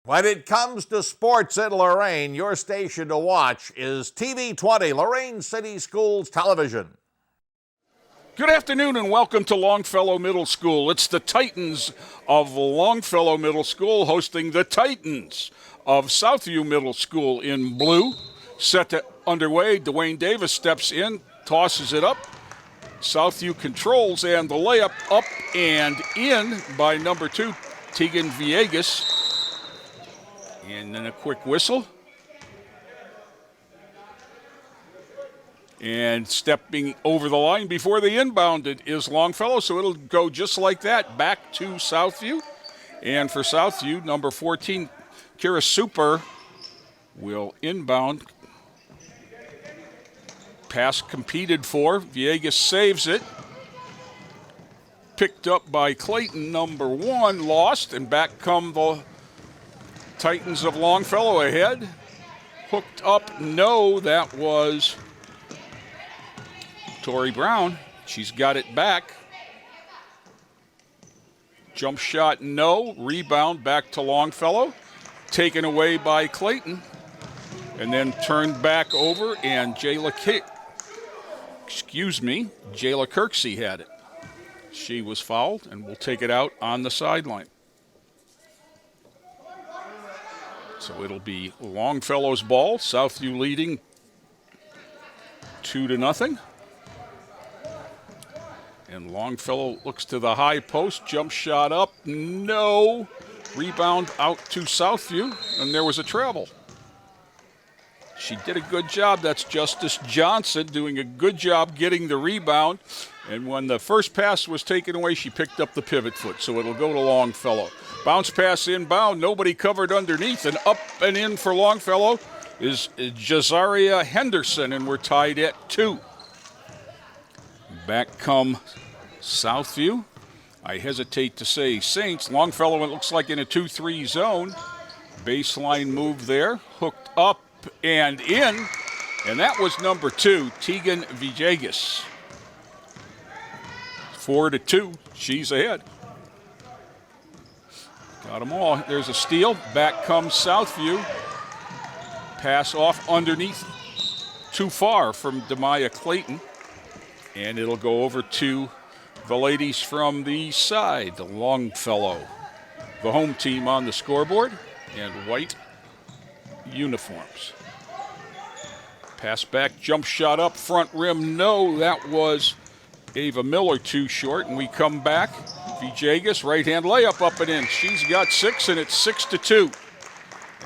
When it comes to sports in Lorain, your station to watch is TV 20, Lorain City Schools Television. Good afternoon and welcome to Longfellow Middle School. It's the Titans of Longfellow Middle School hosting the Titans of Southview Middle School in blue. Set to underway. Dwayne Davis steps in, tosses it up. Southview controls, and the layup up and in by number 2, Tegan Villegas. And then a quick whistle. And stepping over the line before the inbounded is Longfellow, so it'll go just like that back to Southview. And for Southview, number 14, Kira Super will inbound. Pass competed for. Villegas saves it. Picked up by Clayton, number 1, lost, and back come the Titans of Longfellow ahead. Hooked up, no, that was Tori Brown. She's got it back. Jump shot, no. Rebound back to Longfellow. Taken away by Clayton. And then turned back over, and Jayla Kirksey had it. She was fouled and will take it out on the sideline. So it'll be Longfellow's ball. Southview leading 2-0. And Longfellow looks to the high post. Jump shot up. No. Rebound out to Southview. And there was a travel. She did a good job. That's Justice Johnson doing a good job getting the rebound. And when the first pass was taken away, she picked up the pivot foot. So it'll go to Longfellow. Bounce pass inbound. Nobody covered underneath. And up and in for Longfellow is Jazaria Henderson. And we're tied at 2. Back come Southview. I hesitate to say Saints. Longfellow, it looks like in a 2-3 zone. Baseline move there. Hooked up and in. And that was number 2, Tegan Villegas. 4-2. She's ahead. Got them all. There's a steal. Back comes Southview. Pass off underneath. Too far from Demaya Clayton. And it'll go over to the ladies from the side, the Longfellow. The home team on the scoreboard and white uniforms. Pass back, jump shot up, front rim, no, that was Ava Miller too short, and we come back. Villegas, right-hand layup up and in. She's got 6, and it's 6-2.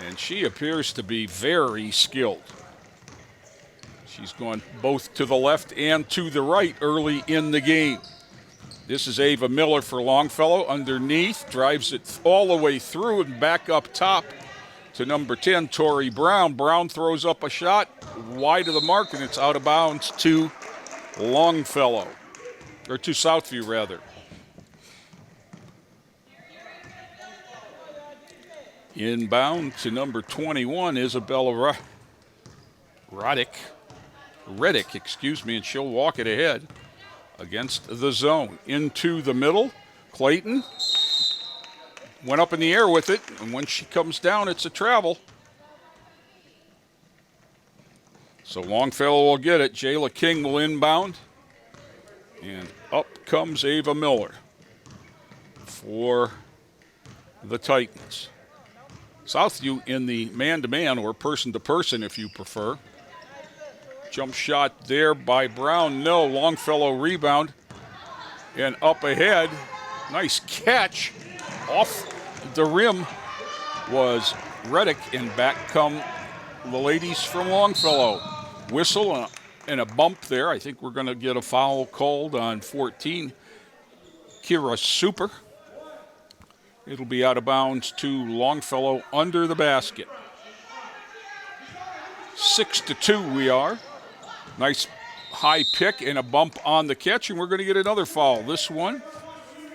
And she appears to be very skilled. She's gone both to the left and to the right early in the game. This is Ava Miller for Longfellow. Underneath, drives it all the way through and back up top to number 10, Tori Brown. Brown throws up a shot wide of the mark, and it's out of bounds to Longfellow, or to Southview, rather. Inbound to number 21, Isabella Reddick, and she'll walk it ahead against the zone. Into the middle, Clayton went up in the air with it, and when she comes down, it's a travel. So Longfellow will get it. Jayla King will inbound, and up comes Ava Miller for the Titans. Southview in the man-to-man or person-to-person if you prefer. Jump shot there by Brown. No. Longfellow rebound. And up ahead. Nice catch. Off the rim was Reddick. And back come the ladies from Longfellow. Whistle and a bump there. I think we're going to get a foul called on 14. Kira Super. It'll be out of bounds to Longfellow under the basket. 6-2 we are. Nice high pick and a bump on the catch, and we're going to get another foul. This one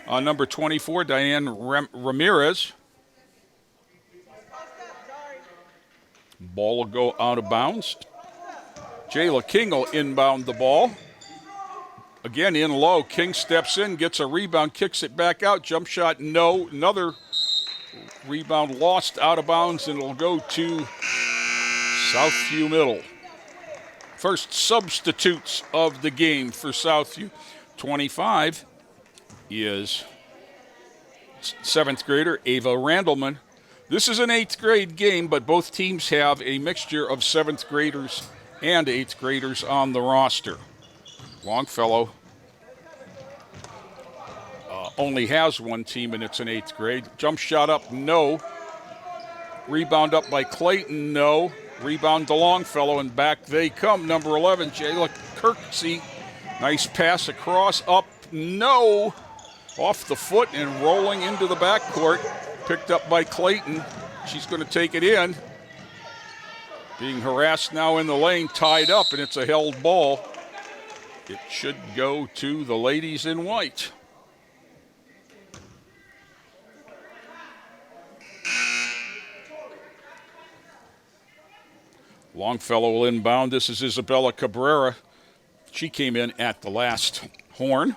on number 24, Diane Ramirez. Ball will go out of bounds. Jayla King will inbound the ball. Again, in low. King steps in, gets a rebound, kicks it back out. Jump shot, no. Another Rebound lost out of bounds, and it'll go to Southview Middle. First substitutes of the game for Southview. 25 is 7th grader Ava Randleman. This is an 8th grade game, but both teams have a mixture of 7th graders and 8th graders on the roster. Longfellow only has one team, and it's an 8th grade. Jump shot up, no. Rebound up by Clayton, no. Rebound to Longfellow, and back they come. Number 11, Jayla Kirksey. Nice pass across, up, no. Off the foot and rolling into the backcourt. Picked up by Clayton. She's going to take it in. Being harassed now in the lane, tied up, and it's a held ball. It should go to the ladies in white. Longfellow will inbound. This is Isabella Cabrera. She came in at the last horn.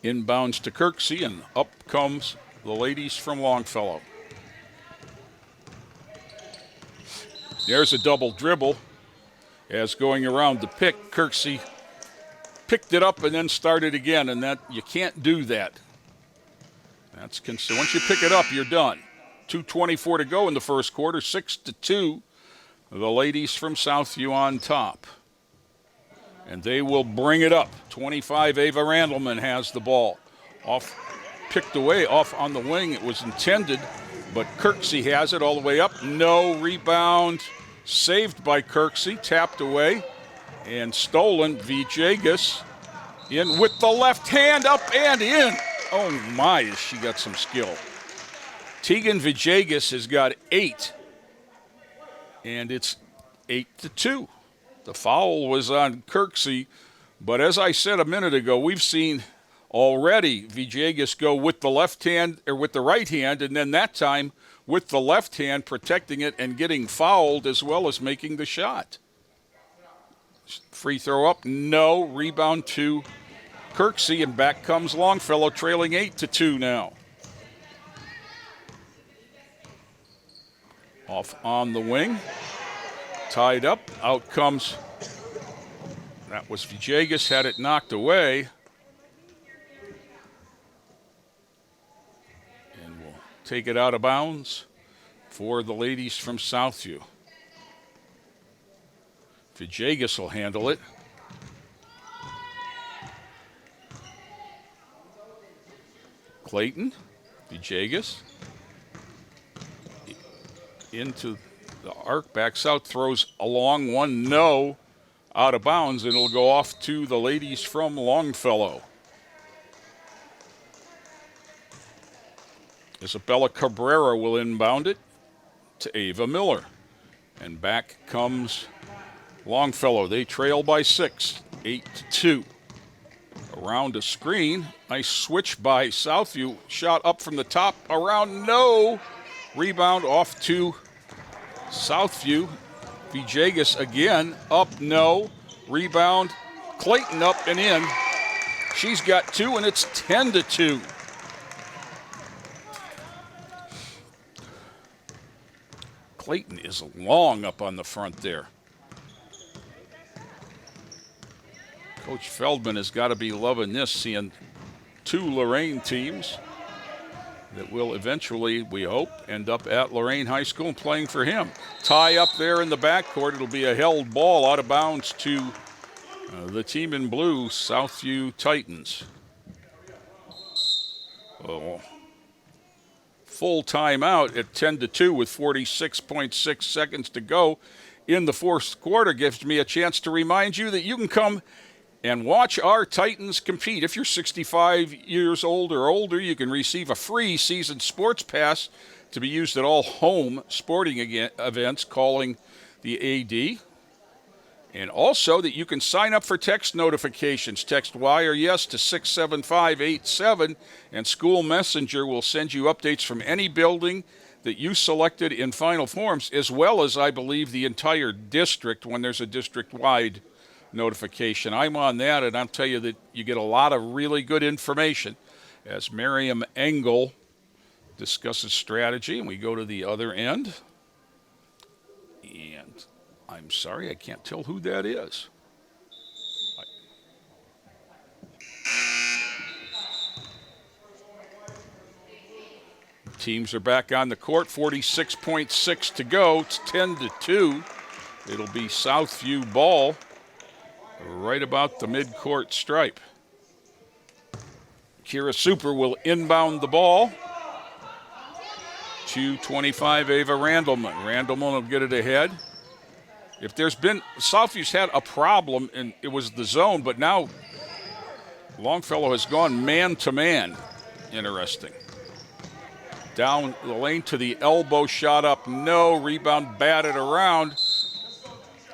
Inbounds to Kirksey, and up comes the ladies from Longfellow. There's a double dribble. As going around the pick, Kirksey picked it up and then started again, and that you can't do that. That's once you pick it up, you're done. 2:24 to go in the first quarter, 6-2. The ladies from Southview on top. And they will bring it up. 25, Ava Randleman has the ball. Picked away, off on the wing. It was intended, but Kirksey has it all the way up. No rebound. Saved by Kirksey, tapped away, and stolen. Vijagas in with the left hand, up and in. Oh my, she got some skill. Tegan Vijagas has got 8. And it's 8-2. The foul was on Kirksey, but as I said a minute ago, we've seen already Vijagas go with the left hand or with the right hand, and then that time with the left hand protecting it and getting fouled as well as making the shot. Free throw up, no. Rebound to Kirksey, and back comes Longfellow, trailing 8-2 now. Off on the wing, tied up, out comes, that was Vijagas, had it knocked away. And we'll take it out of bounds for the ladies from Southview. Vijagas will handle it. Clayton, Vijagas. Into the arc, backs out, throws a long one, no, out of bounds, and it'll go off to the ladies from Longfellow. Isabella Cabrera will inbound it to Ava Miller. And back comes Longfellow. They trail by 6, 8-2. Around a screen, nice switch by Southview, shot up from the top, around, no. Rebound off to Southview. Vijagas again, up, no. Rebound, Clayton up and in. She's got 2, and it's 10-2. Clayton is long up on the front there. Coach Feldman has got to be loving this, seeing 2 Lorraine teams that will eventually, we hope, end up at Lorraine High School and playing for him. Tie up there in the backcourt. It'll be a held ball out of bounds to the team in blue, Southview Titans. Oh. Full timeout at 10-2 with 46.6 seconds to go in the fourth quarter. Gives me a chance to remind you that you can come and watch our Titans compete. If you're 65 years old or older, you can receive a free season sports pass to be used at all home sporting events, calling the AD. And also that you can sign up for text notifications. Text Y or yes to 67587, and School Messenger will send you updates from any building that you selected in final forms, as well as, I believe, the entire district when there's a district-wide notification. I'm on that, and I'll tell you that you get a lot of really good information as Miriam Engel discusses strategy, and we go to the other end. And I'm sorry, I can't tell who that is. Teams are back on the court, 46.6 to go. It's 10-2. It'll be Southview ball right about the midcourt stripe. Kira Super will inbound the ball. 2:25, Ava Randleman. Randleman will get it ahead. If there's been, Southview's had a problem, and it was the zone, but now Longfellow has gone man-to-man. Interesting. Down the lane to the elbow, shot up, no. Rebound batted around.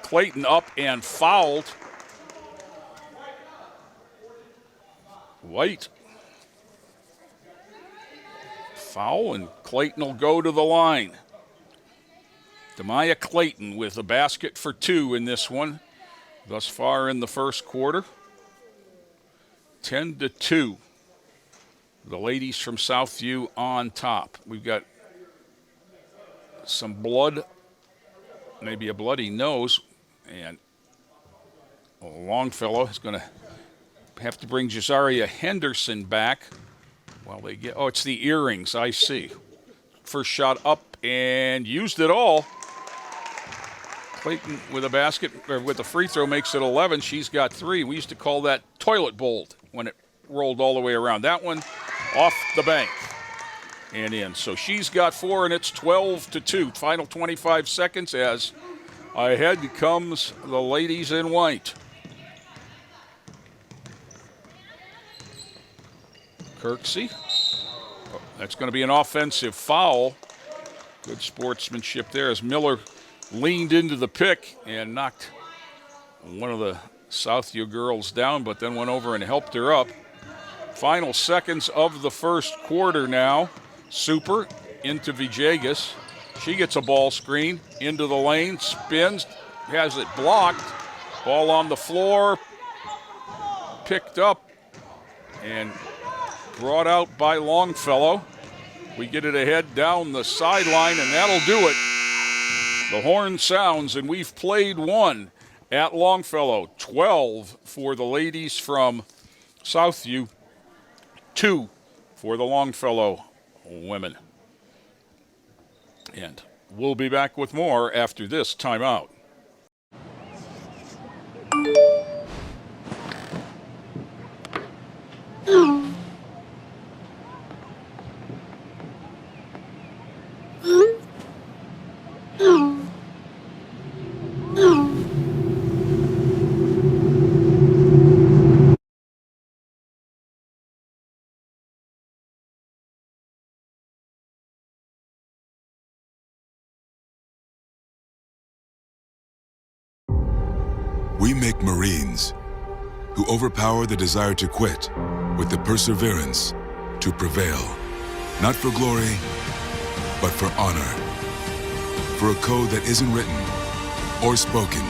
Clayton up and fouled. White. Foul, and Clayton will go to the line. Demaya Clayton with a basket for 2 in this one thus far in the first quarter. 10-2. The ladies from Southview on top. We've got some blood, maybe a bloody nose, and Longfellow is going to have to bring Jazaria Henderson back while they get, oh, it's the earrings, I see. First shot up and used it all. Clayton with a basket, or with a free throw, makes it 11. She's got 3. We used to call that toilet bowl when it rolled all the way around. That one off the bank and in. So she's got 4, and it's 12-2. Final 25 seconds as ahead comes the ladies in white. Kirksey. Oh, that's going to be an offensive foul. Good sportsmanship there as Miller leaned into the pick and knocked one of the Southview girls down, but then went over and helped her up. Final seconds of the first quarter now. Super into Vijagas. She gets a ball screen into the lane, spins, has it blocked. Ball on the floor, picked up and brought out by Longfellow. We get it ahead down the sideline, and that'll do it. The horn sounds, and we've played 1 at Longfellow. 12 for the ladies from Southview, 2 for the Longfellow women. And we'll be back with more after this timeout. We make Marines who overpower the desire to quit with the perseverance to prevail. Not for glory, but for honor. For a code that isn't written or spoken,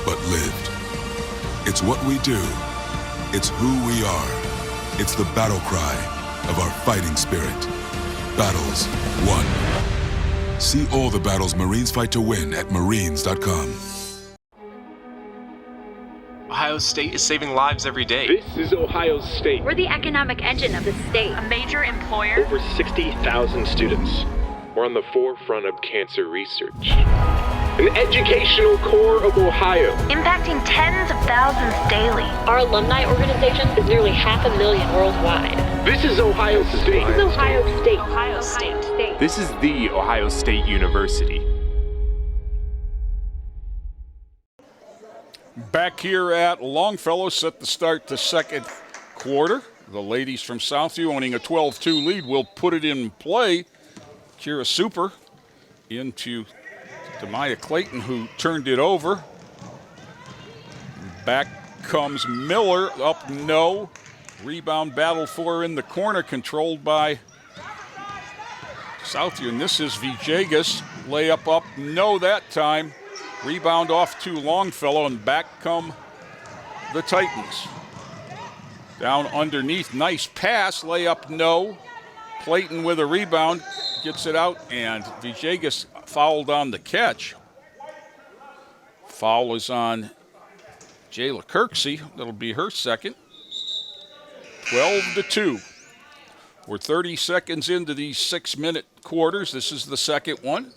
but lived. It's what we do. It's who we are. It's the battle cry of our fighting spirit. Battles won. See all the battles Marines fight to win at marines.com. Ohio State is saving lives every day. This is Ohio State. We're the economic engine of the state. A major employer. Over 60,000 students. We're on the forefront of cancer research. An educational core of Ohio. Impacting tens of thousands daily. Our alumni organization is nearly 500,000 worldwide. This is Ohio State. This is Ohio State. Ohio State. This is the Ohio State University. Back here at Longfellow, set to start the second quarter. The ladies from Southview, owning a 12-2 lead, will put it in play. Kira Super into Demaya Clayton, who turned it over. Back comes Miller, up no. Rebound battle for her in the corner, controlled by Southview. And this is Vijagas. Layup up, no that time. Rebound off to Longfellow, and back come the Titans. Down underneath, nice pass, layup no. Clayton with a rebound, gets it out, and Villegas fouled on the catch. Foul is on Jayla Kirksey. That'll be her second. 12-2. We're 30 seconds into these 6-minute quarters. This is the second one.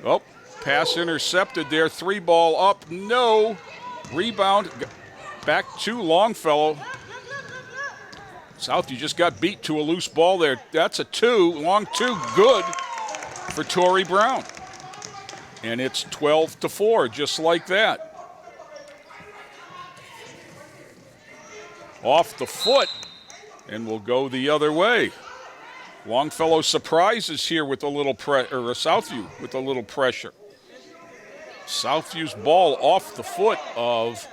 Oh, pass intercepted there. 3-ball up. No. Rebound back to Longfellow. Southview just got beat to a loose ball there. That's a 2. Long 2. Good for Tori Brown. And it's 12-4, just like that. Off the foot, and we'll go the other way. Longfellow surprises here with a little Southview with a little pressure. Southview's ball off the foot of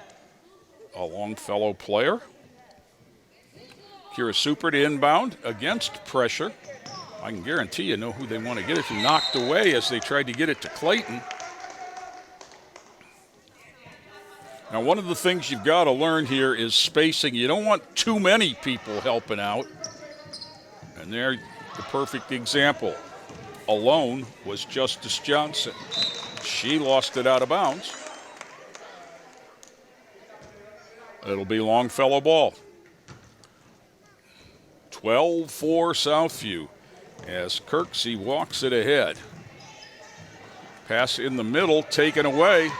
a Longfellow player. Kira Super to inbound against pressure. I can guarantee you know who they want to get it to. Knocked away as they tried to get it to Clayton. Now, one of the things you've got to learn here is spacing. You don't want too many people helping out. And there, the perfect example. Alone was Justice Johnson. She lost it out of bounds. It'll be Longfellow ball. 12-4 Southview as Kirksey walks it ahead. Pass in the middle, taken away.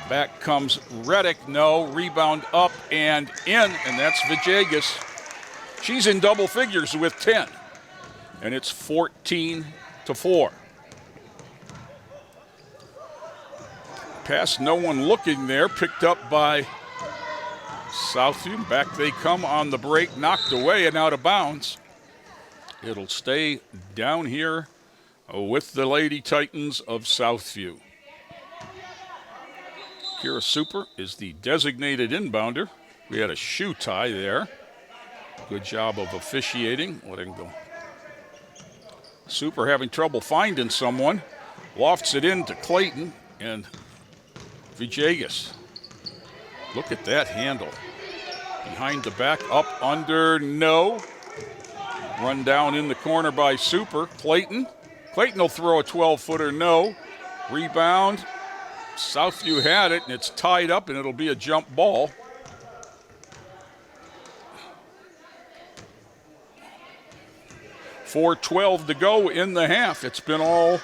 Back comes Reddick, no. Rebound up and in, and that's Villegas. She's in double figures with 10, and it's 14-4. Pass, no one looking there, picked up by Southview. Back they come on the break, knocked away and out of bounds. It'll stay down here with the Lady Titans of Southview. Kira Super is the designated inbounder. We had a shoe tie there. Good job of officiating. Letting go. Super having trouble finding someone. Lofts it into Clayton and Villegas. Look at that handle. Behind the back, up, under, no. Run down in the corner by Super. Clayton. Clayton will throw a 12-footer, no. Rebound. Southview had it, and it's tied up, and it'll be a jump ball. .4:12 to go in the half. It's been all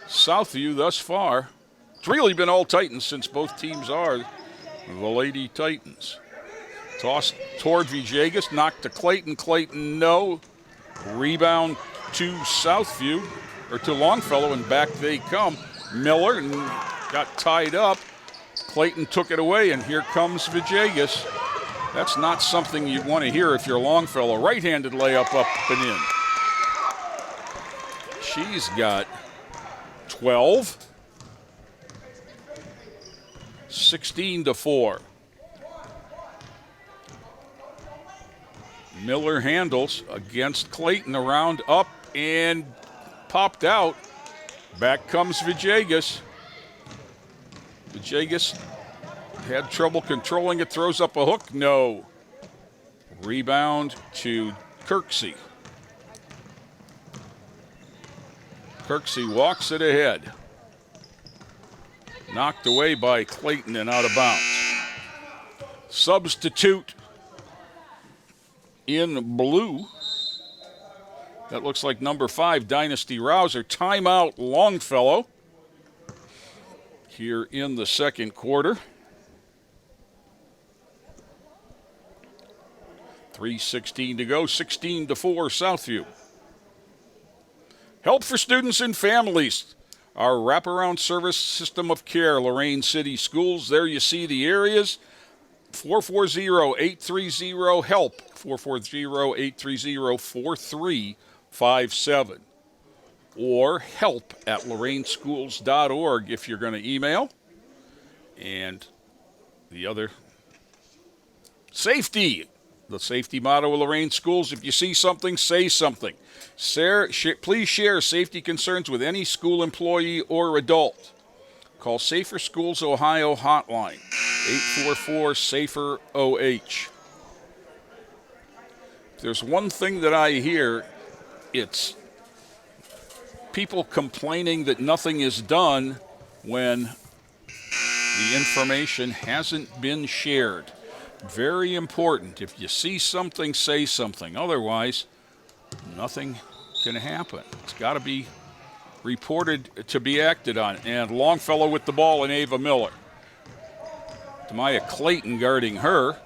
Southview thus far. It's really been all Titans since both teams are the Lady Titans. Toss toward Villegas, knocked to Clayton. Clayton, no. Rebound to Southview, or to Longfellow, and back they come. Miller, and got tied up. Clayton took it away, and here comes Villegas. That's not something you want to hear if you're Longfellow. Right-handed layup up and in. She's got 12. 16-4. Miller handles against Clayton, around, up, and popped out. Back comes Villegas. Villegas had trouble controlling it, throws up a hook, no. Rebound to Kirksey. Kirksey walks it ahead. Knocked away by Clayton and out of bounds. Substitute in blue. That looks like number 5, Dynasty Rouser. Timeout, Longfellow. Here in the second quarter. 3:16 to go, 16-4 Southview. Help for students and families. Our wraparound service system of care, Lorain City Schools. There you see the areas. 440-830-HELP. 440-830-4357. Or help@lorainschools.org if you're going to email. And the other, safety. The safety motto of Lorain Schools: if you see something, say something. Please share safety concerns with any school employee or adult. Call Safer Schools Ohio hotline, 844-SAFER-OH. If there's one thing that I hear, it's people complaining that nothing is done when the information hasn't been shared. Very important. If you see something, say something. Otherwise, nothing can happen. It's got to be reported to be acted on. And Longfellow with the ball and Ava Miller. Demaya Clayton guarding her.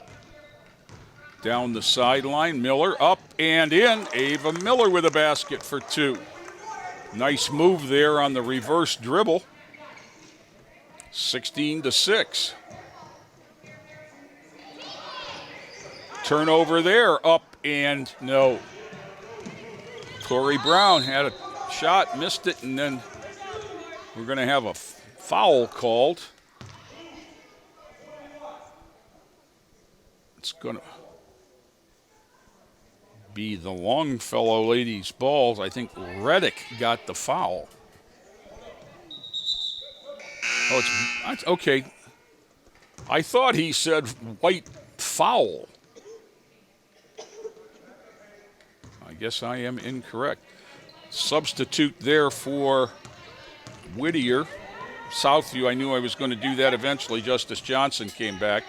Down the sideline, Miller up and in. Ava Miller with a basket for 2. Nice move there on the reverse dribble. 16-6. Turnover there, up and no. Tori Brown had a shot, missed it, and then we're going to have a foul called. It's going to be the Longfellow ladies' balls. I think Reddick got the foul. Oh, it's okay. I thought he said white foul. I guess I am incorrect. Substitute there for Whittier. Southview, I knew I was going to do that eventually. Justice Johnson came back.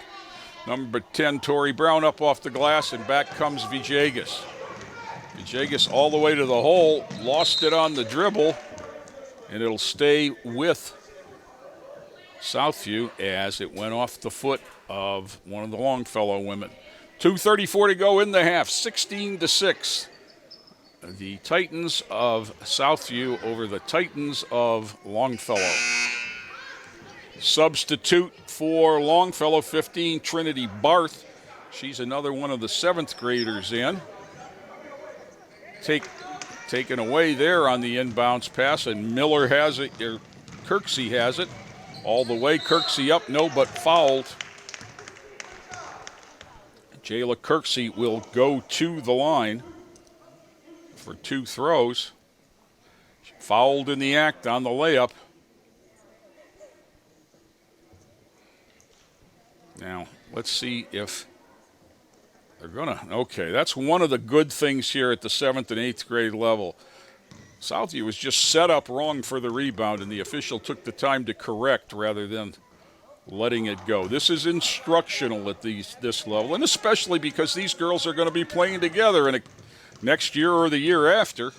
Number 10, Tori Brown up off the glass, and back comes Villegas. Villegas all the way to the hole, lost it on the dribble, and it'll stay with Southview as it went off the foot of one of the Longfellow women. 2:34 to go in the half, 16-6. The Titans of Southview over the Titans of Longfellow. Substitute for Longfellow, 15, Trinity Barth. She's another one of the 7th graders in. Taken away there on the inbounds pass, and Miller has it, or Kirksey has it. All the way, Kirksey up, no, but fouled. Jayla Kirksey will go to the line for 2 throws. She fouled in the act on the layup. Now, let's see if they're going to. Okay, that's one of the good things here at the 7th and 8th grade level. Southview was just set up wrong for the rebound, and the official took the time to correct rather than letting it go. This is instructional at this level, and especially because these girls are going to be playing together in next year or the year after.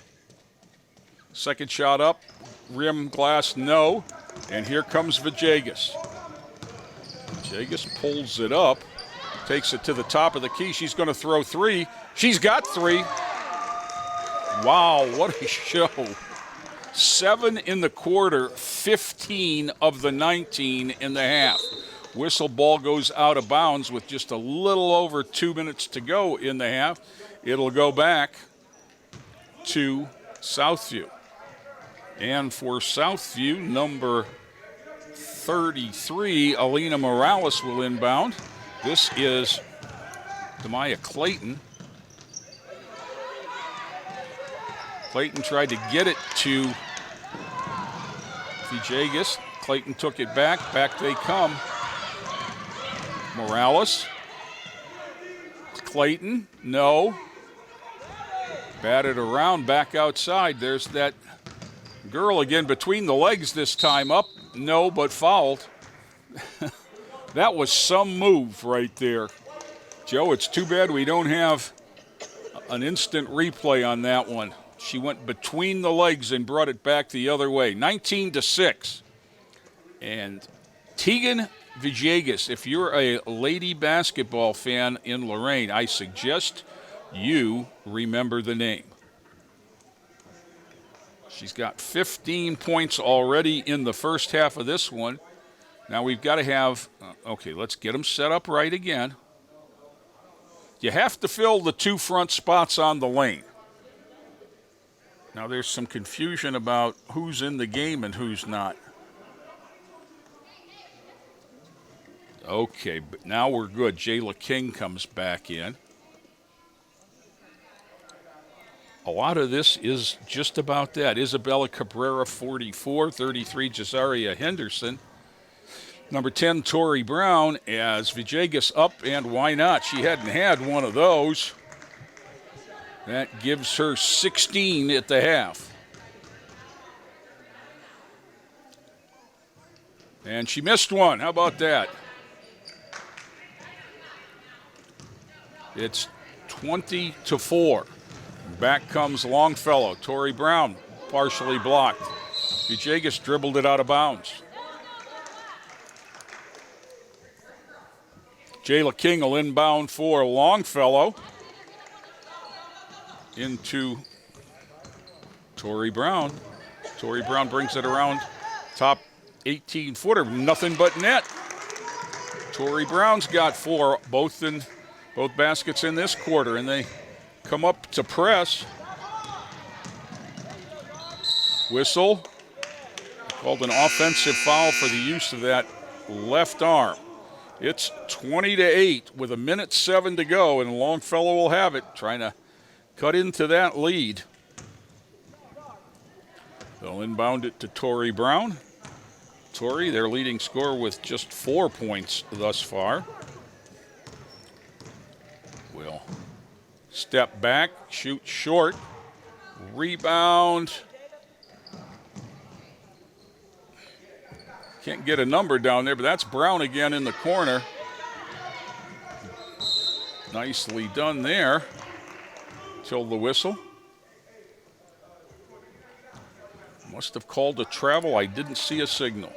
Second shot up, rim glass, no, and here comes Villegas. Villegas pulls it up, takes it to the top of the key. She's going to throw 3. She's got 3. Wow, what a show. 7 in the quarter, 15 of the 19 in the half. Whistle, ball goes out of bounds with just a little over 2 minutes to go in the half. It'll go back to Southview. And for Southview, number 33, Alina Morales will inbound. This is Demaya Clayton. Clayton tried to get it to Villegas. Clayton took it back. Back they come. Morales. Clayton, no. Batted around, back outside. There's that girl again between the legs this time. Up, no, but fouled. That was some move right there. Joe, it's too bad we don't have an instant replay on that one. She went between the legs and brought it back the other way. 19-6. And Tegan Villegas, if you're a lady basketball fan in Lorain, I suggest you remember the name. She's got 15 points already in the first half of this one. Now we've got to have, okay, let's get them set up right again. You have to fill the 2 front spots on the lane. Now there's some confusion about who's in the game and who's not. Okay, but now we're good. Jayla King comes back in. A lot of this is just about that. Isabella Cabrera, 44, 33, Jazaria Henderson. Number 10, Tori Brown, as Villegas up, and why not? She hadn't had one of those. That gives her 16 at the half. And she missed one. How about that? It's 20-4. Back comes Longfellow. Tori Brown partially blocked. Villegas dribbled it out of bounds. Jayla King will inbound for Longfellow. Into Tori Brown. Tori Brown brings it around top 18-footer. Nothing but net. Tori Brown's got 4, both baskets in this quarter, and they come up to press. Whistle. Called an offensive foul for the use of that left arm. It's 20-8 with 1:07 to go, and Longfellow will have it, trying to cut into that lead. They'll inbound it to Tori Brown. Tori, their leading scorer, with just 4 points thus far. Will step back, shoot short, rebound. Can't get a number down there, but that's Brown again in the corner. Nicely done there. Till the whistle. Must have called a travel. I didn't see a signal.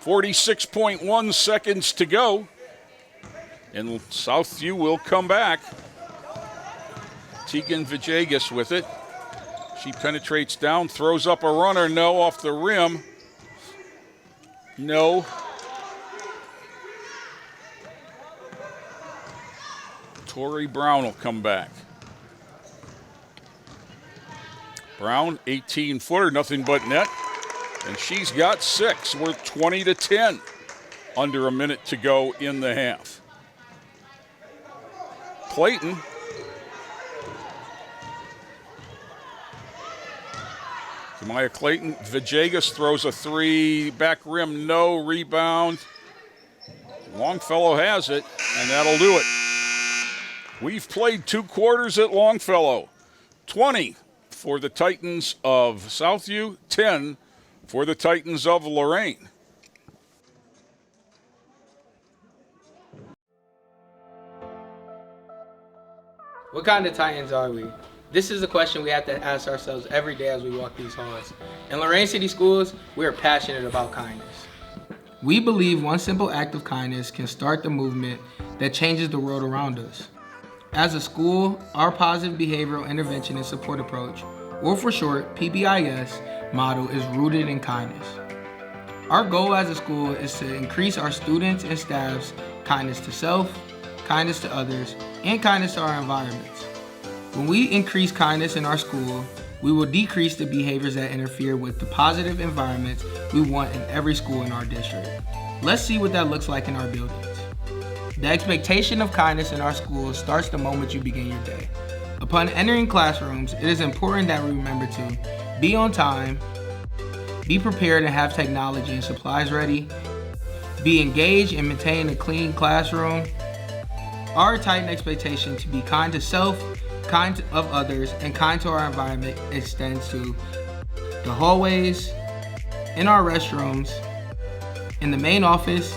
46.1 seconds to go. And Southview will come back. Tegan Villegas with it. She penetrates down, throws up a runner. No, off the rim. No. Tori Brown will come back. Brown, 18-footer, nothing but net. And she's got 6. We're 20-10. Under a minute to go in the half. Clayton. Jemiah Clayton. Villegas throws a 3. Back rim, no. Rebound. Longfellow has it, and that'll do it. We've played 2 quarters at Longfellow. 20 for the Titans of Southview, 10 for the Titans of Lorain. What kind of Titans are we? This is a question we have to ask ourselves every day as we walk these halls. In Lorain City Schools, we are passionate about kindness. We believe one simple act of kindness can start the movement that changes the world around us. As a school, our positive behavioral intervention and support approach, or for short, PBIS, motto is rooted in kindness. Our goal as a school is to increase our students and staff's kindness to self, kindness to others, and kindness to our environments. When we increase kindness in our school, we will decrease the behaviors that interfere with the positive environments we want in every school in our district. Let's see what that looks like in our buildings. The expectation of kindness in our schools starts the moment you begin your day. Upon entering classrooms, it is important that we remember to be on time, be prepared and have technology and supplies ready, be engaged and maintain a clean classroom. Our Titan expectation to be kind to self, kind of others, and kind to our environment extends to the hallways, in our restrooms, in the main office,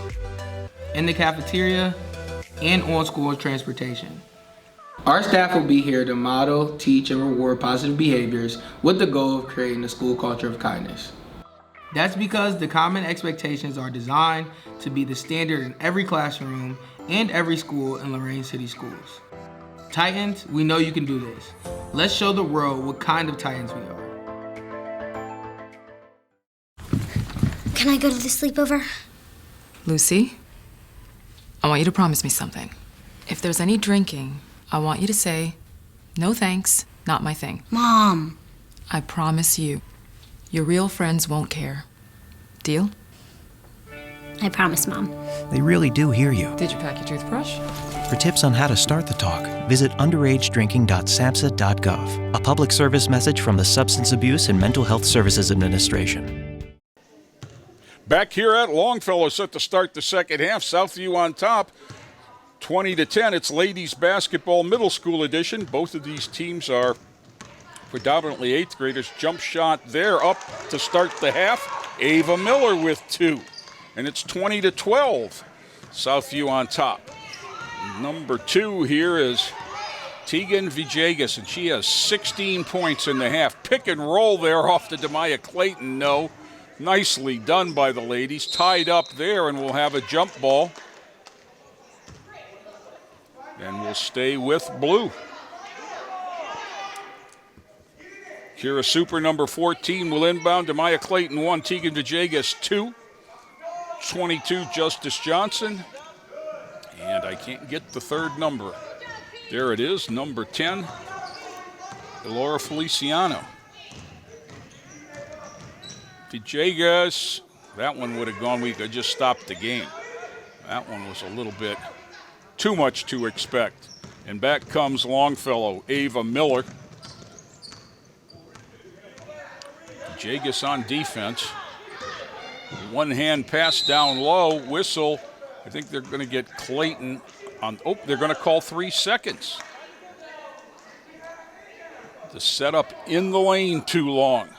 in the cafeteria, and on school transportation. Our staff will be here to model, teach, and reward positive behaviors with the goal of creating a school culture of kindness. That's because the common expectations are designed to be the standard in every classroom and every school in Lorain City Schools. Titans, we know you can do this. Let's show the world what kind of Titans we are. Can I go to the sleepover? Lucy, I want you to promise me something. If there's any drinking, I want you to say, no thanks, not my thing. Mom. I promise you, your real friends won't care. Deal? I promise, Mom. They really do hear you. Did you pack your toothbrush? For tips on how to start the talk, visit underagedrinking.samhsa.gov. A public service message from the Substance Abuse and Mental Health Services Administration. Back here at Longfellow, set to start the second half. Southview on top. 20-10, it's ladies basketball middle school edition. Both of these teams are predominantly 8th graders. Jump shot there up to start the half. Ava Miller with 2. And it's 20-12. Southview on top. Number 2 here is Tegan Villegas, and she has 16 points in the half. Pick and roll there off to Demaya Clayton. No. Nicely done by the ladies. Tied up there, and we'll have a jump ball. And we'll stay with blue. Kira Super, number 14, will inbound. Demaya Clayton 1, Tegan Villegas 2. 22, Justice Johnson. And I can't get the third number. There it is, number 10, Laura Feliciano. Villegas, that one would have gone. We could just stop the game. That one was a little bit too much to expect. And back comes Longfellow, Ava Miller. Villegas on defense. One hand pass down low, whistle. I think they're going to get Clayton on. Oh, they're going to call 3 seconds. The setup in the lane too long.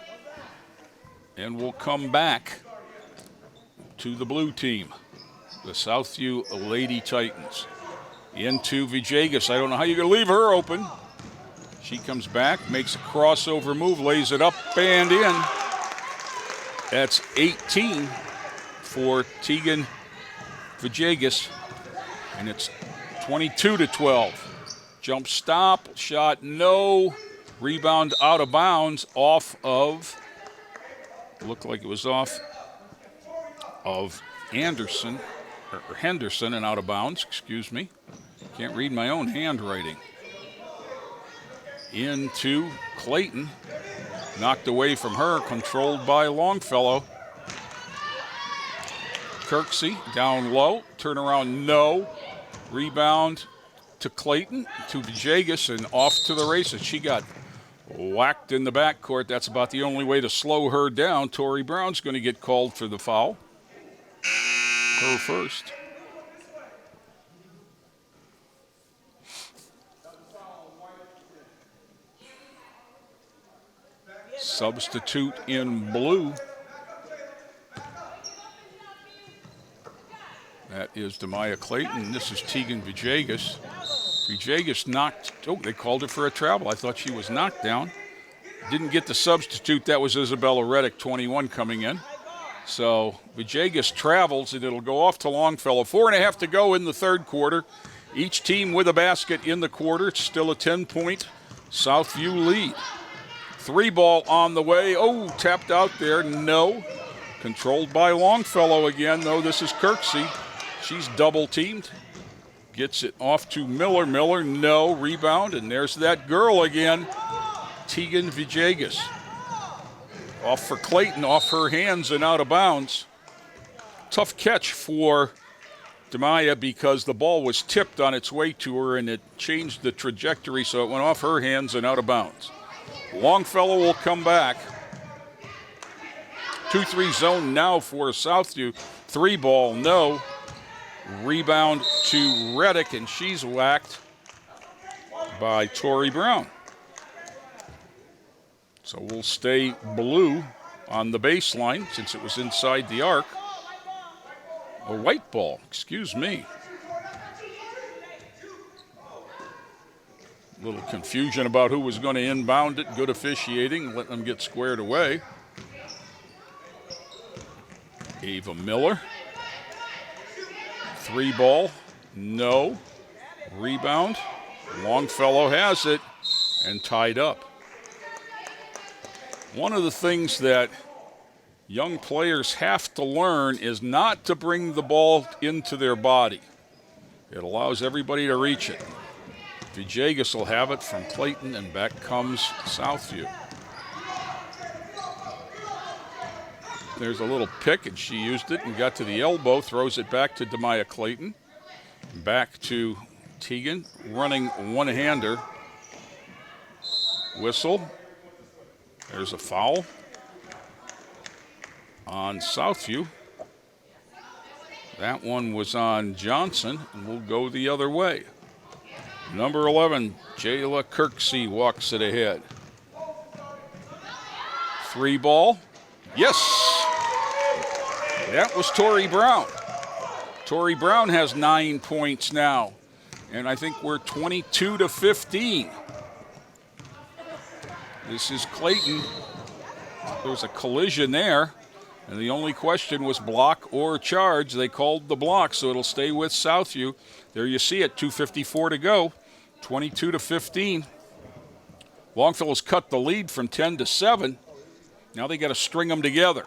And we'll come back to the blue team, the Southview Lady Titans. Into Villegas. I don't know how you're going to leave her open. She comes back, makes a crossover move, lays it up and in. That's 18 for Tegan Villegas, and it's 22-12. Jump stop, shot no, rebound out of bounds off of, looked like it was off of Anderson, or Henderson, and out of bounds, excuse me. Can't read my own handwriting. Into Clayton, knocked away from her, controlled by Longfellow. Kirksey down low, turnaround no, rebound to Clayton, to Villegas, and off to the races. She got whacked in the backcourt. That's about the only way to slow her down. Tori Brown's going to get called for the foul. Her first. Substitute in blue. That is Demaya Clayton. This is Tegan Villegas. Villegas knocked, oh, they called her for a travel. I thought she was knocked down. Didn't get the substitute. That was Isabella Reddick, 21, coming in. So Villegas travels, and it'll go off to Longfellow. 4.5 to go in the third quarter. Each team with a basket in the quarter. It's still a 10-point Southview lead. 3-ball on the way. Oh, tapped out there. No. Controlled by Longfellow again, though. This is Kirksey. She's double-teamed. Gets it off to Miller. Miller, no. Rebound, and there's that girl again, Tegan Villegas. Off for Clayton, off her hands and out of bounds. Tough catch for Demaya because the ball was tipped on its way to her, and it changed the trajectory, so it went off her hands and out of bounds. Longfellow will come back. 2-3 zone now for Southview. 3-ball, no. Rebound to Reddick, and she's whacked by Tori Brown. So we'll stay blue on the baseline since it was inside the arc. A white ball, excuse me. A little confusion about who was going to inbound it. Good officiating, let them get squared away. Ava Miller. 3-ball, no. Rebound. Longfellow has it and tied up. One of the things that young players have to learn is not to bring the ball into their body. It allows everybody to reach it. Villegas will have it from Clayton, and back comes Southview. There's a little pick, and she used it and got to the elbow, throws it back to Demaya Clayton. Back to Tegan, running one-hander. Whistle. There's a foul on Southview. That one was on Johnson, and we'll go the other way. Number 11, Jayla Kirksey walks it ahead. 3 ball. Yes! That was Tori Brown. Tori Brown has 9 points now, and I think we're 22-15. This is Clayton. There was a collision there, and the only question was block or charge. They called the block, so it'll stay with Southview. There you see it, 2:54 to go, 22-15. Longfellow's cut the lead from 10-7. Now they got to string them together.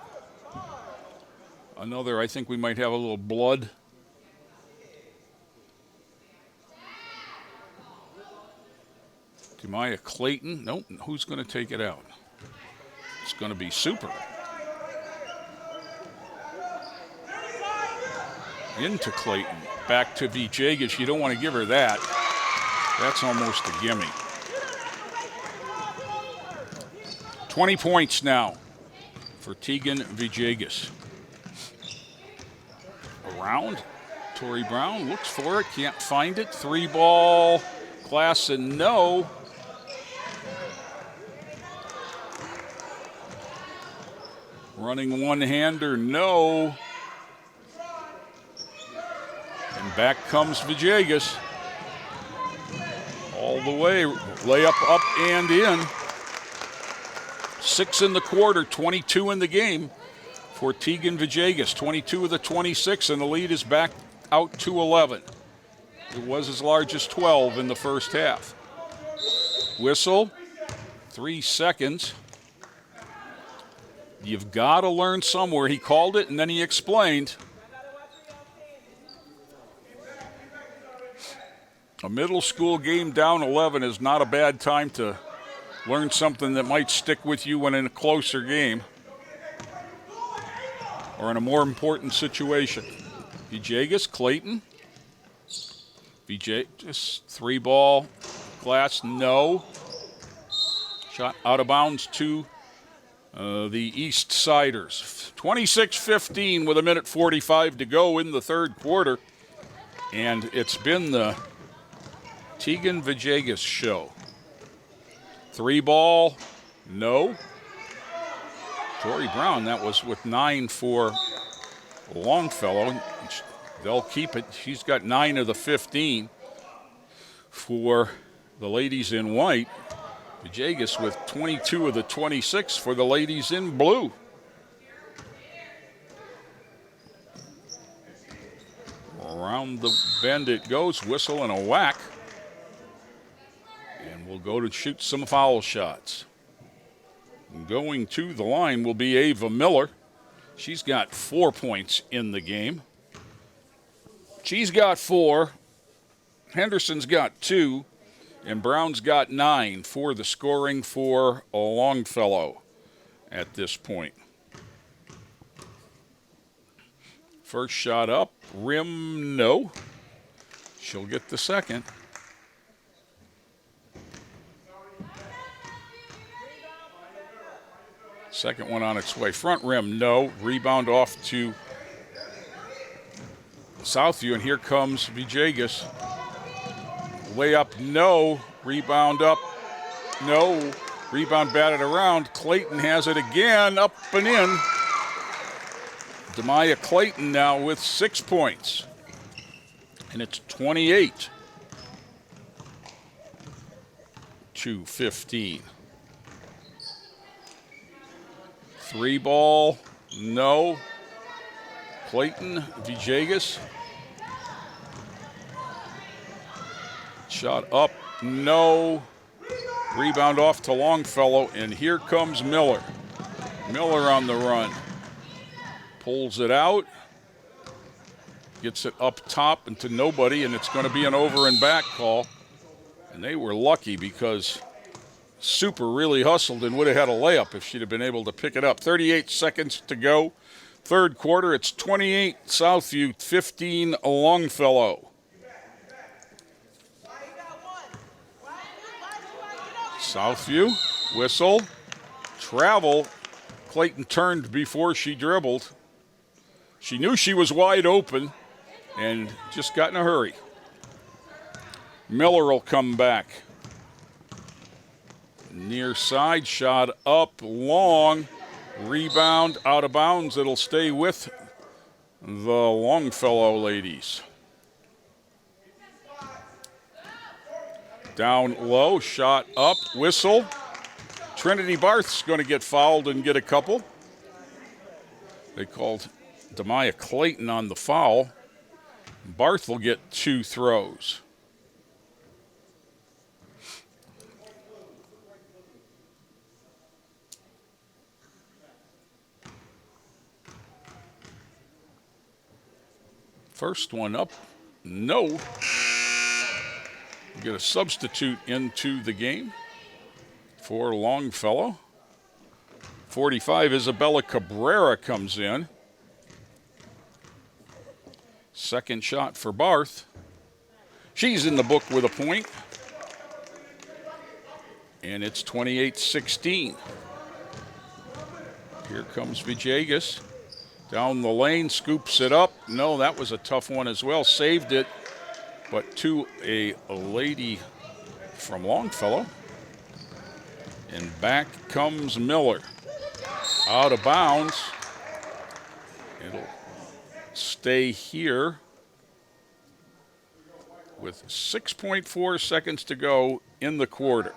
Another, I think we might have a little blood. Demaya Clayton. Nope, who's going to take it out? It's going to be Super. Into Clayton. Back to Vijagas. You don't want to give her that. That's almost a gimme. 20 points now for Tegan Vijagas. Around. Tori Brown looks for it. Can't find it. 3 ball. Klassen, no. Running one-hander, no. And back comes Vijagas. All the way, layup up and in. 6 in the quarter, 22 in the game for Tegan Vijagas. 22 of the 26, and the lead is back out to 11. It was as large as 12 in the first half. Whistle, 3 seconds. You've got to learn somewhere. He called it and then he explained. A middle school game down 11 is not a bad time to learn something that might stick with you when in a closer game or in a more important situation. Vijagas, Clayton. Vijagas, 3 ball. Glass, no. Shot out of bounds to the East Siders. 26-15 with 1:45 to go in the third quarter. And it's been the Tegan Vijagas show. 3 ball, no. Tori Brown, that was with 9 for Longfellow. They'll keep it. She's got 9 of the 15 for the ladies in white. Vijagas with 22 of the 26 for the ladies in blue. Around the bend it goes, whistle and a whack. And we'll go to shoot some foul shots. Going to the line will be Ava Miller. She's got 4 points in the game. She's got 4. Henderson's got 2. And Brown's got 9 for the scoring for Longfellow at this point. First shot up, rim, no. She'll get the second. Second one on its way. Front rim, no. Rebound off to Southview, and here comes Vijagas. Way up, no. Rebound up, no. Rebound batted around. Clayton has it again, up and in. Demaya Clayton now with 6 points. And it's 28-15. 3 ball, no. Clayton, Vijagas. Shot up, no. Rebound off to Longfellow, and here comes Miller. Miller on the run. Pulls it out. Gets it up top and to nobody, and it's going to be an over and back call. And they were lucky because Super really hustled and would have had a layup if she'd have been able to pick it up. 38 seconds to go. Third quarter, it's 28 Southview, 15 Longfellow. Southview, whistle, travel. Clayton turned before she dribbled. She knew she was wide open. and just got in a hurry. Miller will come back. Near side shot up long. Rebound out of bounds. It'll stay with the Longfellow ladies. Down low, shot up, whistle. Trinity Barth's going to get fouled and get a couple. They called Demaya Clayton on the foul. Barth will get 2 throws. First one up, no. Get a substitute into the game for Longfellow. 45, Isabella Cabrera comes in. Second shot for Barth. She's in the book with a point. And it's 28-16. Here comes Villegas. Down the lane, scoops it up. No, that was a tough one as well. Saved it, but to a lady from Longfellow. And back comes Miller. Out of bounds. It'll stay here with 6.4 seconds to go in the quarter.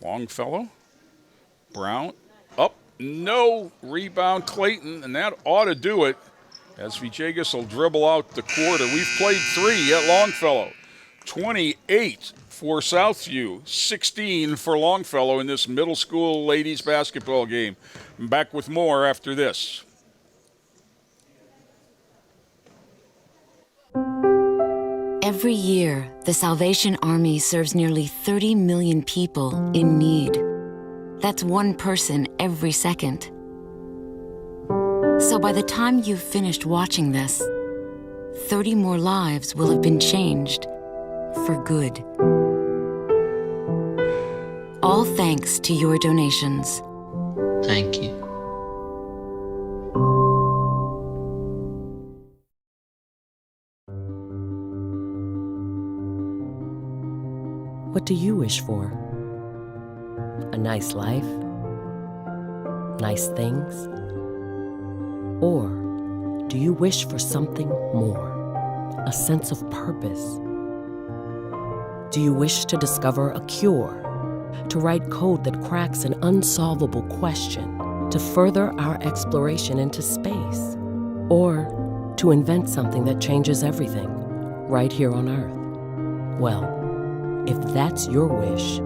Longfellow. Brown. Up. No. Rebound Clayton, and that ought to do it as Villegas will dribble out the quarter. We've played 3 at Longfellow. 28 for Southview, 16 for Longfellow in this middle school ladies basketball game. Back with more after this. Every year, the Salvation Army serves nearly 30 million people in need. That's 1 person every second. So by the time you've finished watching this, 30 more lives will have been changed for good. All thanks to your donations. Thank you. What do you wish for? A nice life? Nice things? Or do you wish for something more? A sense of purpose? Do you wish to discover a cure? To write code that cracks an unsolvable question? To further our exploration into space? Or to invent something that changes everything right here on Earth? Well, if that's your wish,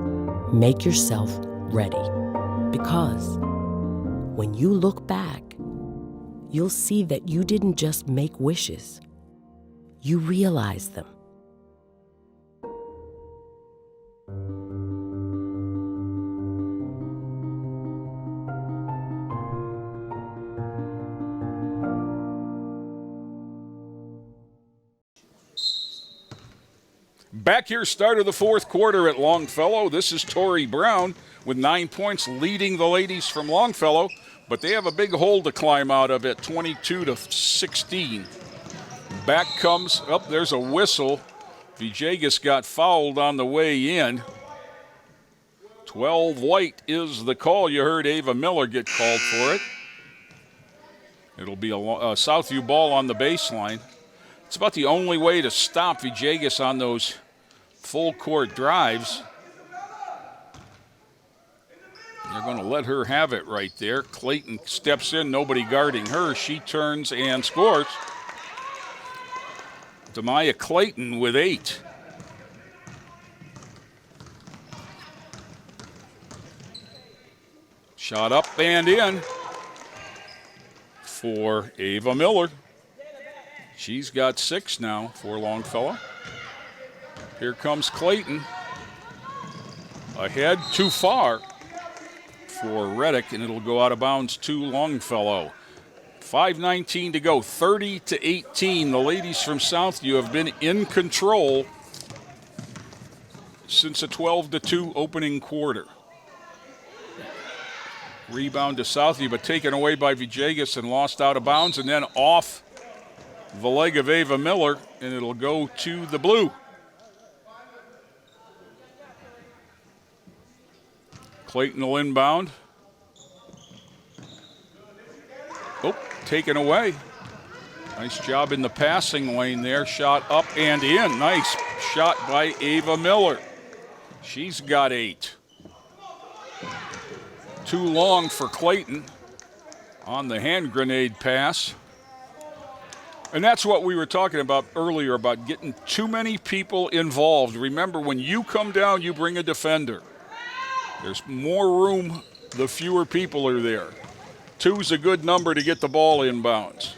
make yourself ready. Because when you look back, you'll see that you didn't just make wishes, you realized them. Back here, start of the 4th quarter at Longfellow. This is Tori Brown with 9 points leading the ladies from Longfellow, but they have a big hole to climb out of at 22-16. Back comes, there's a whistle. Villegas got fouled on the way in. 12 white is the call. You heard Ava Miller get called for it. It'll be a Southview ball on the baseline. It's about the only way to stop Villegas on those full court drives. They're going to let her have it right there. Clayton steps in, nobody guarding her. She turns and scores. Demaya Clayton with 8. Shot up and in for Ava Miller. She's got 6 now for Longfellow. Here comes Clayton. Ahead, too far for Reddick, and it'll go out of bounds to Longfellow. 5:19 to go, 30-18. The ladies from Southview have been in control since a 12-2 opening quarter. Rebound to Southview, but taken away by Villegas and lost out of bounds, and then off the leg of Ava Miller, and it'll go to the blue. Clayton will inbound. Oh, taken away. Nice job in the passing lane there. Shot up and in. Nice shot by Ava Miller. She's got 8. Too long for Clayton on the hand grenade pass. And that's what we were talking about earlier, about getting too many people involved. Remember, when you come down, you bring a defender. There's more room the fewer people are there. 2's a good number to get the ball inbounds.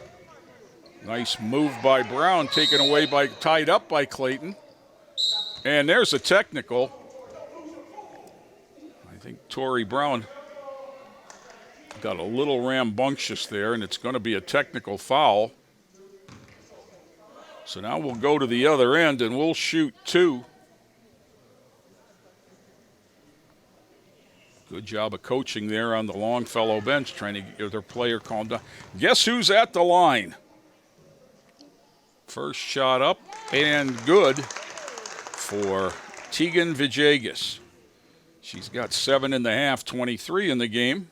Nice move by Brown, taken away by, tied up by Clayton. And there's a technical. I think Tori Brown got a little rambunctious there, and it's going to be a technical foul. So now we'll go to the other end, and we'll shoot 2. Good job of coaching there on the Longfellow bench, trying to get their player calmed down. Guess who's at the line? First shot up and good for Tegan Villegas. She's got 7.5, 23 in the game.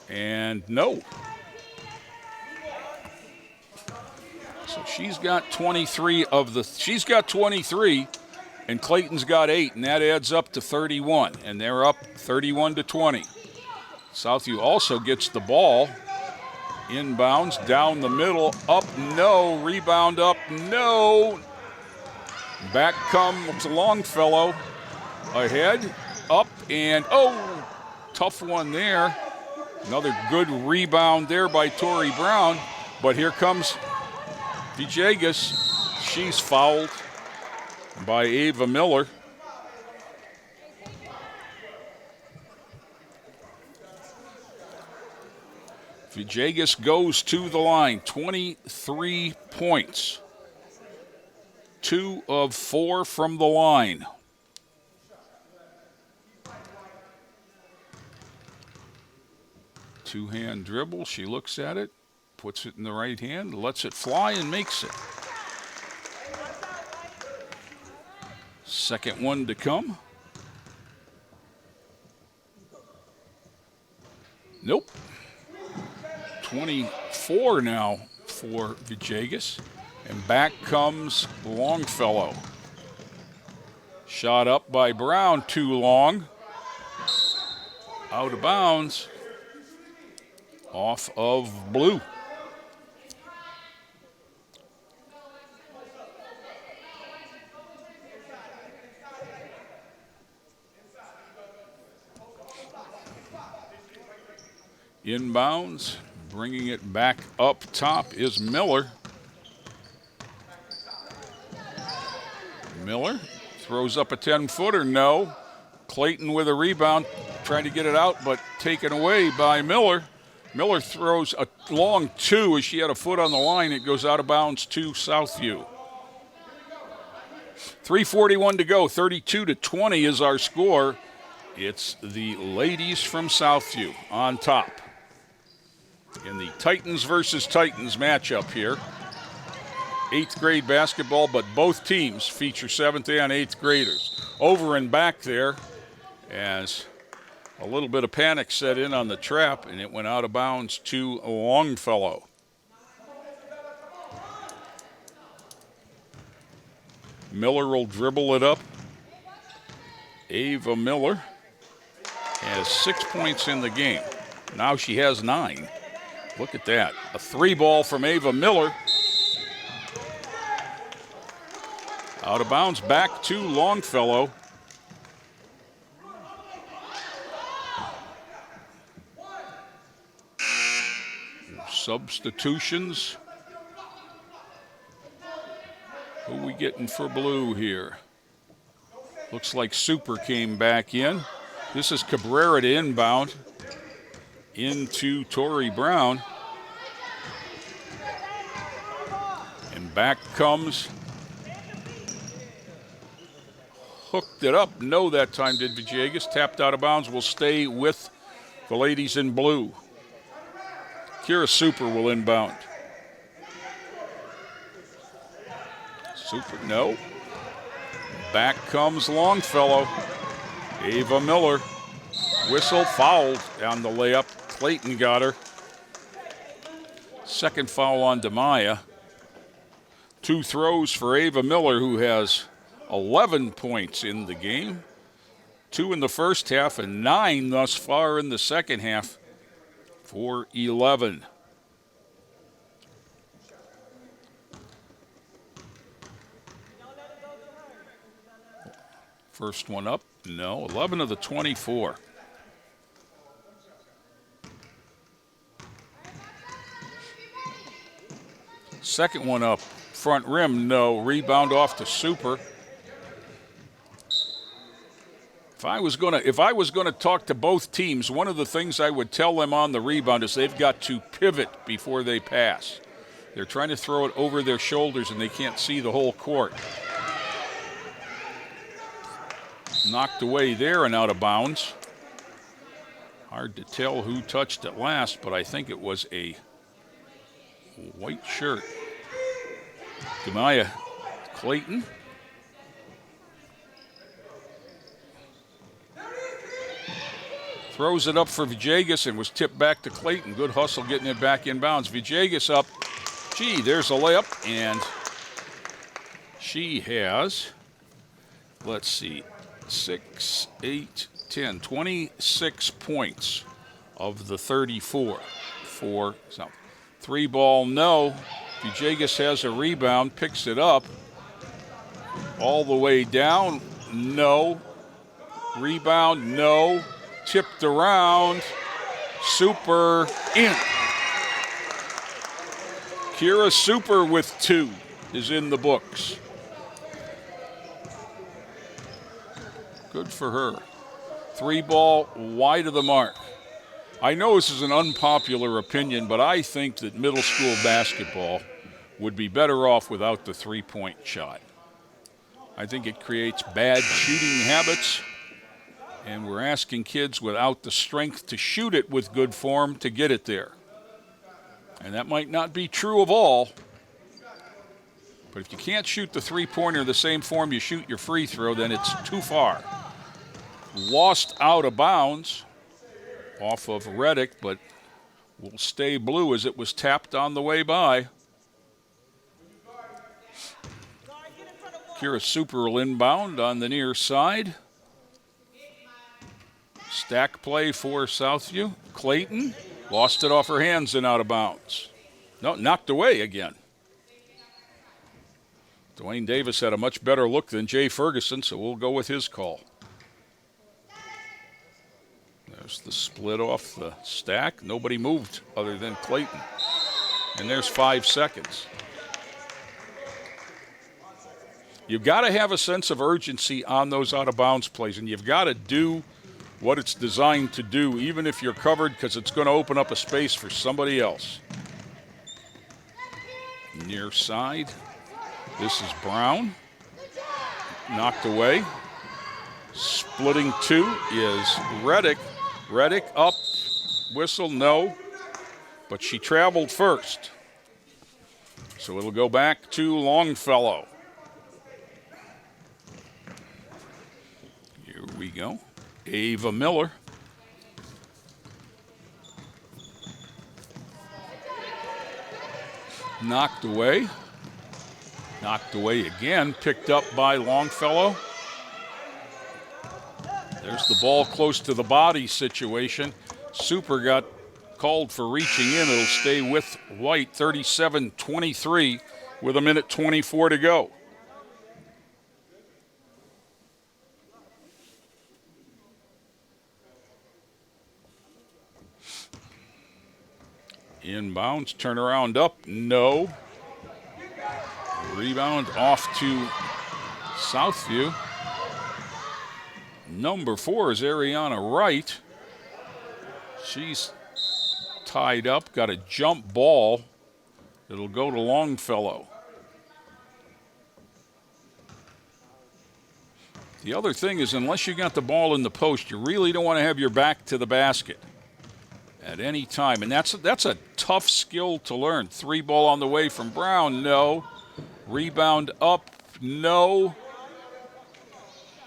And no. So she's got 23 she's got 23, and Clayton's got 8, and that adds up to 31, and they're up 31-20. Southview also gets the ball. Inbounds, down the middle, up, no. Rebound up, no. Back comes Longfellow. Ahead, up, and oh, tough one there. Another good rebound there by Tori Brown. But here comes Villegas. She's fouled by Ava Miller. Villegas goes to the line, 23 points. 2 of 4 from the line. Two-hand dribble. She looks at it, puts it in the right hand, lets it fly, and makes it. Second one to come. Nope. 24 now for Villegas. And back comes Longfellow. Shot up by Brown, too long. Out of bounds. Off of blue. Inbounds, bringing it back up top is Miller. Miller throws up a 10-footer, no. Clayton with a rebound, trying to get it out, but taken away by Miller. Miller throws a long 2 as she had a foot on the line. It goes out of bounds to Southview. 3:41 to go, 32-20 is our score. It's the ladies from Southview on top in the Titans versus Titans matchup here. 8th grade basketball, but both teams feature 7th and 8th graders. Over and back there as a little bit of panic set in on the trap, and it went out of bounds to Longfellow. Miller will dribble it up. Ava Miller has 6 points in the game. Now she has 9. Look at that. A 3 ball from Ava Miller. Out of bounds, back to Longfellow. Substitutions. Who we getting for blue here? Looks like Super came back in. This is Cabrera to inbound into Tori Brown. And back comes, hooked it up. No, that time did Villegas. Tapped out of bounds. Will stay with the ladies in blue. Kira Super will inbound. Super, no. Back comes Longfellow. Ava Miller. Whistle fouled on the layup. Clayton got her. Second foul on Demaya. 2 throws for Ava Miller, who has 11 points in the game. 2 in the first half and 9 thus far in the second half for 11. First one up, no, 11 of the 24. Second one up, front rim, no. Rebound off to Super. If I was gonna talk to both teams, one of the things I would tell them on the rebound is they've got to pivot before they pass. They're trying to throw it over their shoulders and they can't see the whole court. Knocked away there and out of bounds. Hard to tell who touched it last, but I think it was a white shirt. Demaya Clayton. Throws it up for Villegas and was tipped back to Clayton. Good hustle getting it back in bounds. Villegas up. Gee, there's a layup, and she has, let's see, 6, 8, 10, 26 points of the 34 for some. 3 ball, no. Villegas has a rebound, picks it up. All the way down, no. Rebound, no. Tipped around. Super in. Kira Super with 2 is in the books. Good for her. 3 ball wide of the mark. I know this is an unpopular opinion, but I think that middle school basketball would be better off without the 3-point shot. I think it creates bad shooting habits, and we're asking kids without the strength to shoot it with good form to get it there. And that might not be true of all, but if you can't shoot the 3-pointer the same form you shoot your free throw, then it's too far. Lost out of bounds off of Reddick, but will stay blue as it was tapped on the way by. Kira Super will inbound on the near side. Stack play for Southview. Clayton lost it off her hands and out of bounds. No, knocked away again. Dwayne Davis had a much better look than Jay Ferguson, so we'll go with his call. There's the split off the stack. Nobody moved other than Clayton. And there's 5 seconds. You've got to have a sense of urgency on those out-of-bounds plays, and you've got to do what it's designed to do, even if you're covered, because it's going to open up a space for somebody else. Near side. This is Brown. Knocked away. Splitting 2 is Reddick. Reddick up. Whistle, no. But she traveled first. So it'll go back to Longfellow. Here we go. Ava Miller. Knocked away. Knocked away again. Picked up by Longfellow. There's the ball close to the body situation. Super got called for reaching in. It'll stay with White. 37-23 with 1:24 to go. Inbounds, turnaround up, no. Rebound off to Southview. Number 4 is Ariana Wright. She's tied up, got a jump ball. It'll go to Longfellow. The other thing is, unless you got the ball in the post, you really don't want to have your back to the basket. at any time. And that's a tough skill to learn. 3 ball on the way from Brown, no. Rebound up, no.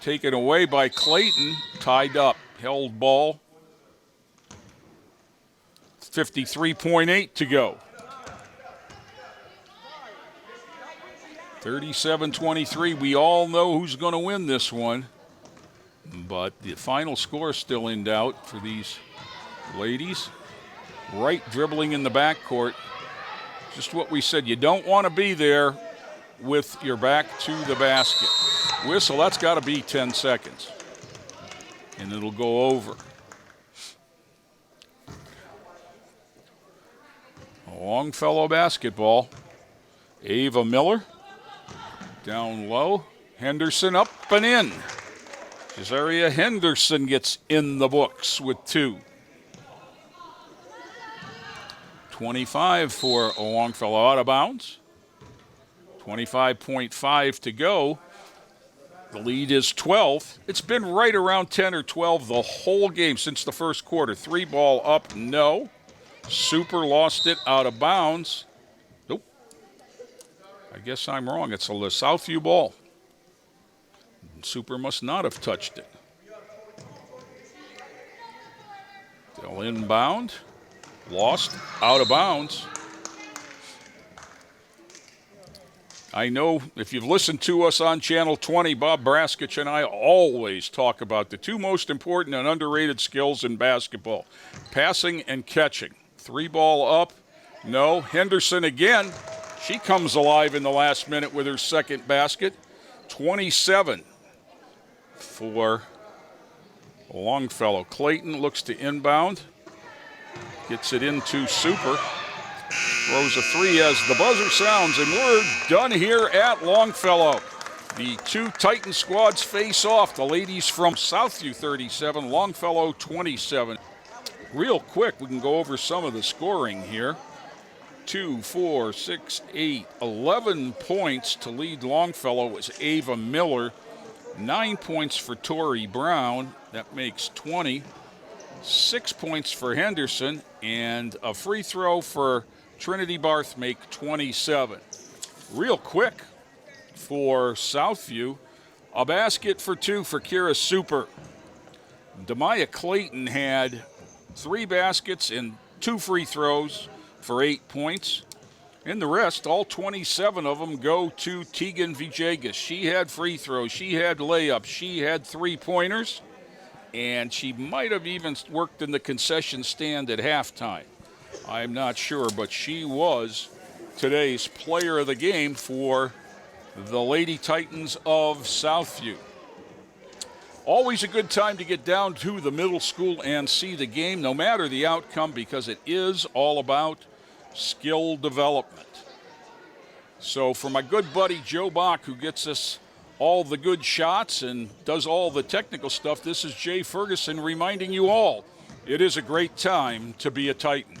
Taken away by Clayton, tied up, held ball. 53.8 to go. 37-23. We all know who's going to win this one. But the final score is still in doubt for these ladies. Right dribbling in the backcourt. Just what we said. You don't want to be there with your back to the basket. Whistle, that's got to be 10 seconds. And it'll go over. Longfellow basketball. Ava Miller down low. Henderson up and in. Cesaria Henderson gets in the books with 2. 25 for Longfellow out of bounds. 25.5 to go. The lead is 12. It's been right around 10 or 12 the whole game since the first quarter. 3 ball up, no. Super lost it out of bounds. Nope. I guess I'm wrong. It's a Southview ball. Super must not have touched it. Still inbound. Lost out of bounds. I know if you've listened to us on Channel 20, Bob Braskich and I always talk about the 2 most important and underrated skills in basketball, passing and catching. 3 ball up, no. Henderson again. She comes alive in the last minute with her second basket. 27 for Longfellow. Clayton looks to inbound. Gets it into Super. Throws a 3 as the buzzer sounds, and we're done here at Longfellow. The 2 Titan squads face off. The ladies from Southview 37, Longfellow 27. Real quick, we can go over some of the scoring here. 2, 4, 6, 8, 11 points to lead Longfellow was Ava Miller. 9 points for Tori Brown. That makes 20. 6 points for Henderson, and a free throw for Trinity Barth make 27. Real quick for Southview, a basket for 2 for Kira Super. Demaya Clayton had 3 baskets and 2 free throws for 8 points. And the rest, all 27 of them, go to Tegan Vijagas. She had free throws, she had layups, she had 3-pointers, and she might have even worked in the concession stand at halftime. I'm not sure, but she was today's player of the game for the Lady Titans of Southview. Always a good time to get down to the middle school and see the game, no matter the outcome, because it is all about skill development. So for my good buddy Joe Bach, who gets us all the good shots and does all the technical stuff, this is Jay Ferguson reminding you all, it is a great time to be a Titan.